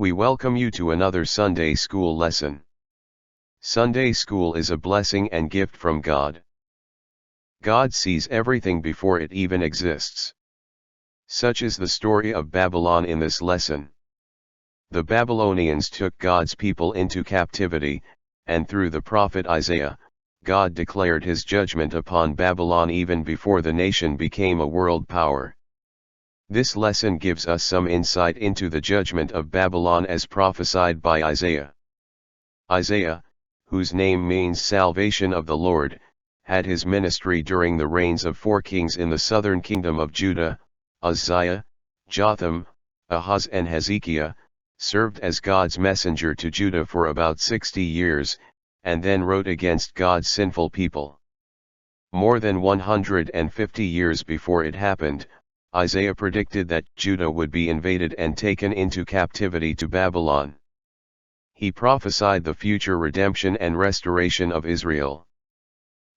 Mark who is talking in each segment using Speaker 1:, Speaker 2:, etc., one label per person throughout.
Speaker 1: We welcome you to another Sunday School lesson. Sunday School is a blessing and gift from God. God sees everything before it even exists. Such is the story of Babylon in this lesson. The Babylonians took God's people into captivity, and through the prophet Isaiah, God declared his judgment upon Babylon even before the nation became a world power. This lesson gives us some insight into the judgment of Babylon as prophesied by Isaiah. Isaiah, whose name means salvation of the Lord, had his ministry during the reigns of 4 kings in the southern kingdom of Judah, Uzziah, Jotham, Ahaz and Hezekiah, served as God's messenger to Judah for about 60 years, and then wrote against God's sinful people. More than 150 years before it happened, Isaiah predicted that Judah would be invaded and taken into captivity to Babylon. He prophesied the future redemption and restoration of Israel.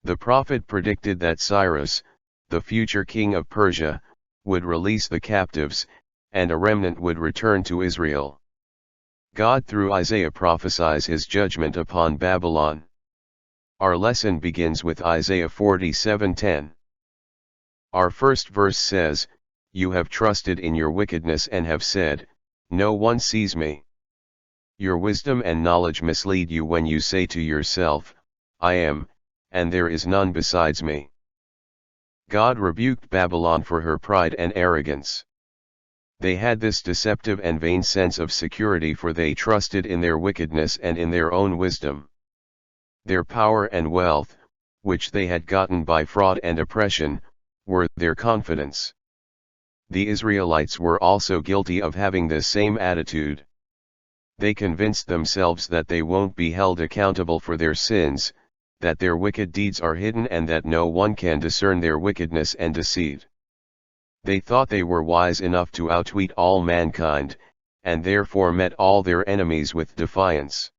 Speaker 1: The prophet predicted that Cyrus, the future king of Persia, would release the captives, and a remnant would return to Israel. God through Isaiah prophesies his judgment upon Babylon. Our lesson begins with Isaiah 47:10. Our first verse says, "You have trusted in your wickedness and have said, 'No one sees me.' Your wisdom and knowledge mislead you when you say to yourself, 'I am, and there is none besides me.'" God rebuked Babylon for her pride and arrogance. They had this deceptive and vain sense of security, for they trusted in their wickedness and in their own wisdom. Their power and wealth, which they had gotten by fraud and oppression, were their confidence. The Israelites were also guilty of having this same attitude. They convinced themselves that they won't be held accountable for their sins, that their wicked deeds are hidden and that no one can discern their wickedness and deceit. They thought they were wise enough to outwit all mankind, and therefore met all their enemies with defiance.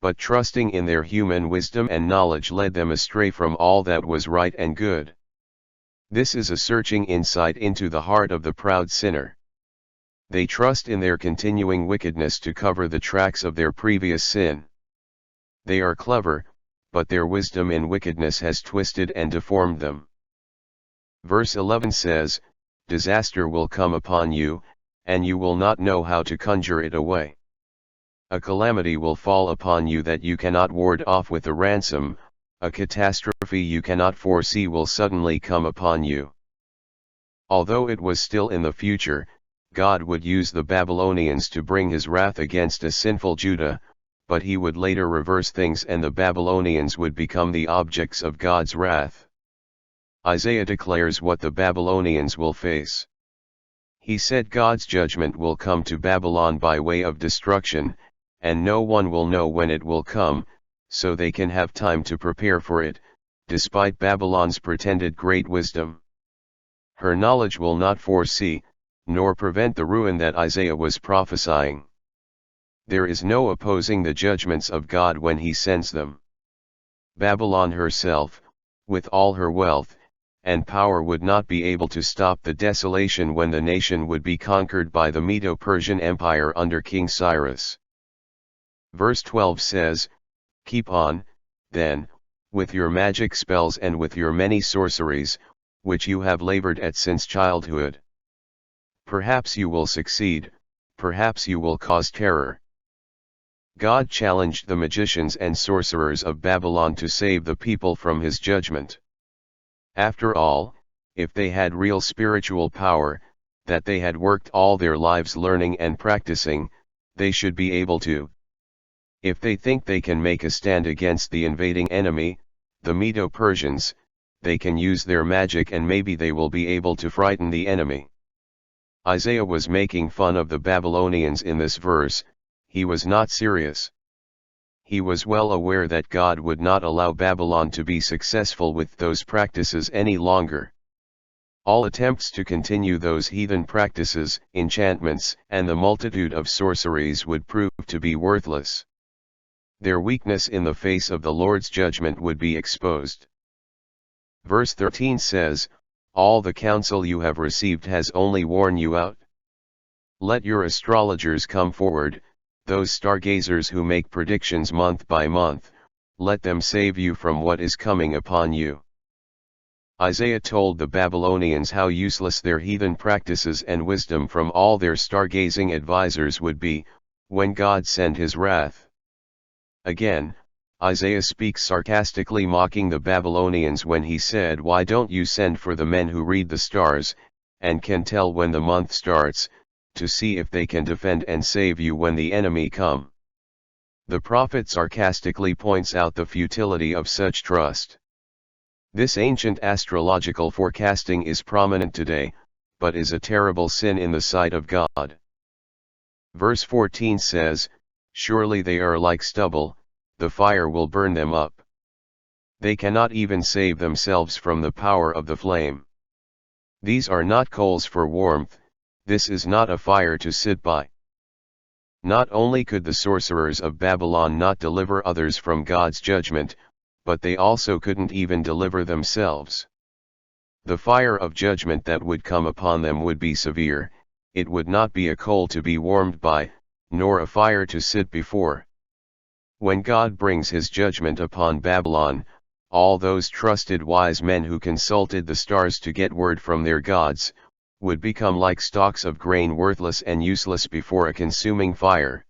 Speaker 1: But trusting in their human wisdom and knowledge led them astray from all that was right and good. This is a searching insight into the heart of the proud sinner. They trust in their continuing wickedness to cover the tracks of their previous sin. They are clever, but their wisdom in wickedness has twisted and deformed them. Verse 11 says, "Disaster will come upon you, and you will not know how to conjure it away. A calamity will fall upon you that you cannot ward off with a ransom, a catastrophe you cannot foresee will suddenly come upon you." Although it was still in the future, God would use the Babylonians to bring his wrath against a sinful Judah, but he would later reverse things and the Babylonians would become the objects of God's wrath. Isaiah declares what the Babylonians will face. He said God's judgment will come to Babylon by way of destruction, and no one will know when it will come, so they can have time to prepare for it, despite Babylon's pretended great wisdom. Her knowledge will not foresee, nor prevent the ruin that Isaiah was prophesying. There is no opposing the judgments of God when he sends them. Babylon herself, with all her wealth and power, would not be able to stop the desolation when the nation would be conquered by the Medo-Persian Empire under King Cyrus. Verse 12 says, "Keep on, then, with your magic spells and with your many sorceries, which you have labored at since childhood. Perhaps you will succeed, perhaps you will cause terror." God challenged the magicians and sorcerers of Babylon to save the people from his judgment. After all, if they had real spiritual power, that they had worked all their lives learning and practicing, they should be able to. If they think they can make a stand against the invading enemy, the Medo-Persians, they can use their magic and maybe they will be able to frighten the enemy. Isaiah was making fun of the Babylonians in this verse. He was not serious. He was well aware that God would not allow Babylon to be successful with those practices any longer. All attempts to continue those heathen practices, enchantments, and the multitude of sorceries would prove to be worthless. Their weakness in the face of the Lord's judgment would be exposed. Verse 13 says, "All the counsel you have received has only worn you out. Let your astrologers come forward, those stargazers who make predictions month by month, let them save you from what is coming upon you. Isaiah told the Babylonians how useless their heathen practices and wisdom from all their stargazing advisors would be, when God sent his wrath. Again, Isaiah speaks sarcastically, mocking the Babylonians when he said, "Why don't you send for the men who read the stars, and can tell when the month starts, to see if they can defend and save you when the enemy come?" The prophet sarcastically points out the futility of such trust. This ancient astrological forecasting is prominent today, but is a terrible sin in the sight of God. Verse 14 says, "Surely they are like stubble, the fire will burn them up. They cannot even save themselves from the power of the flame. These are not coals for warmth, this is not a fire to sit by." Not only could the sorcerers of Babylon not deliver others from God's judgment, but they also couldn't even deliver themselves. The fire of judgment that would come upon them would be severe. It would not be a coal to be warmed by, nor a fire to sit before. When God brings his judgment upon Babylon, all those trusted wise men who consulted the stars to get word from their gods, would become like stalks of grain, worthless and useless before a consuming fire.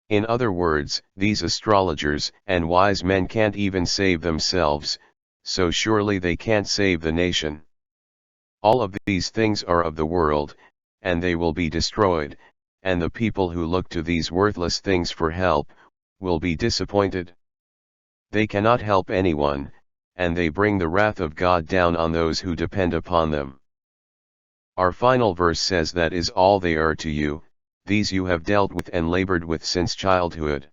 Speaker 1: In other words, these astrologers and wise men can't even save themselves, so surely they can't save the nation. All of these things are of the world, and they will be destroyed, and the people who look to these worthless things for help, will be disappointed. They cannot help anyone, and they bring the wrath of God down on those who depend upon them. Our final verse says, "That is all they are to you, these you have dealt with and labored with since childhood.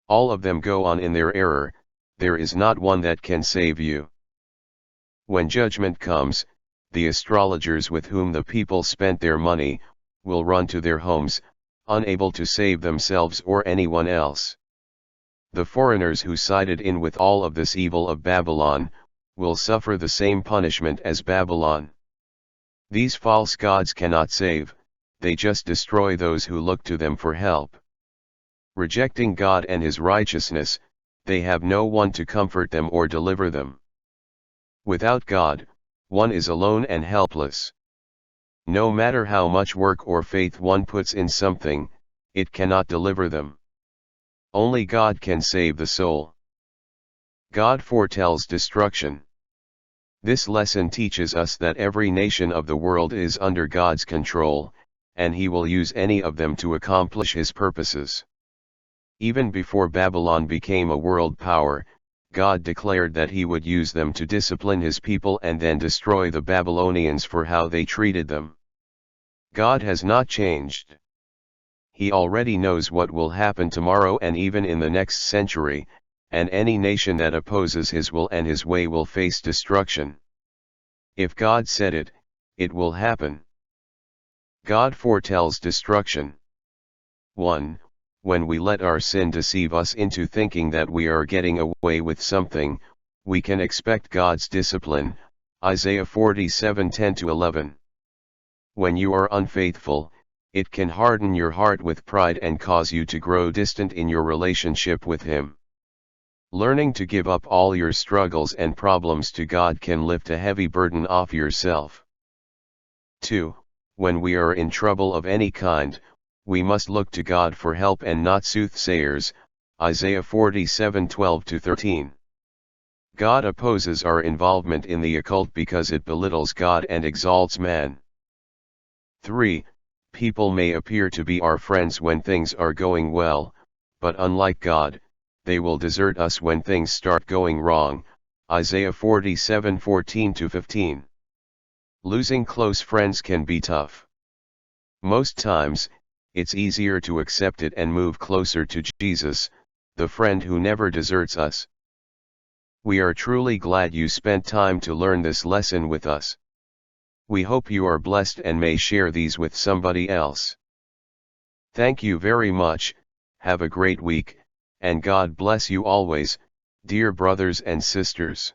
Speaker 1: All of them go on in their error, there is not one that can save you." When judgment comes, the astrologers with whom the people spent their money, will run to their homes, unable to save themselves or anyone else. The foreigners who sided in with all of this evil of Babylon, will suffer the same punishment as Babylon. These false gods cannot save, they just destroy those who look to them for help. Rejecting God and his righteousness, they have no one to comfort them or deliver them. Without God, one is alone and helpless. No matter how much work or faith one puts in something, it cannot deliver them. Only God can save the soul. God foretells destruction. This lesson teaches us that every nation of the world is under God's control, and he will use any of them to accomplish his purposes. Even before Babylon became a world power, God declared that he would use them to discipline his people and then destroy the Babylonians for how they treated them. God has not changed. He already knows what will happen tomorrow and even in the next century, and any nation that opposes his will and his way will face destruction. If God said it, it will happen. God foretells destruction. 1. When we let our sin deceive us into thinking that we are getting away with something, we can expect God's discipline, Isaiah 47:10-11. When you are unfaithful, it can harden your heart with pride and cause you to grow distant in your relationship with him. Learning to give up all your struggles and problems to God can lift a heavy burden off yourself. 2. When we are in trouble of any kind, we must look to God for help and not soothsayers, Isaiah 47:12-13. God opposes our involvement in the occult because it belittles God and exalts man. 3. People may appear to be our friends when things are going well, but unlike God, they will desert us when things start going wrong, Isaiah 47:14-15. Losing close friends can be tough. Most times, it's easier to accept it and move closer to Jesus, the friend who never deserts us. We are truly glad you spent time to learn this lesson with us. We hope you are blessed and may share these with somebody else. Thank you very much, have a great week, and God bless you always, dear brothers and sisters.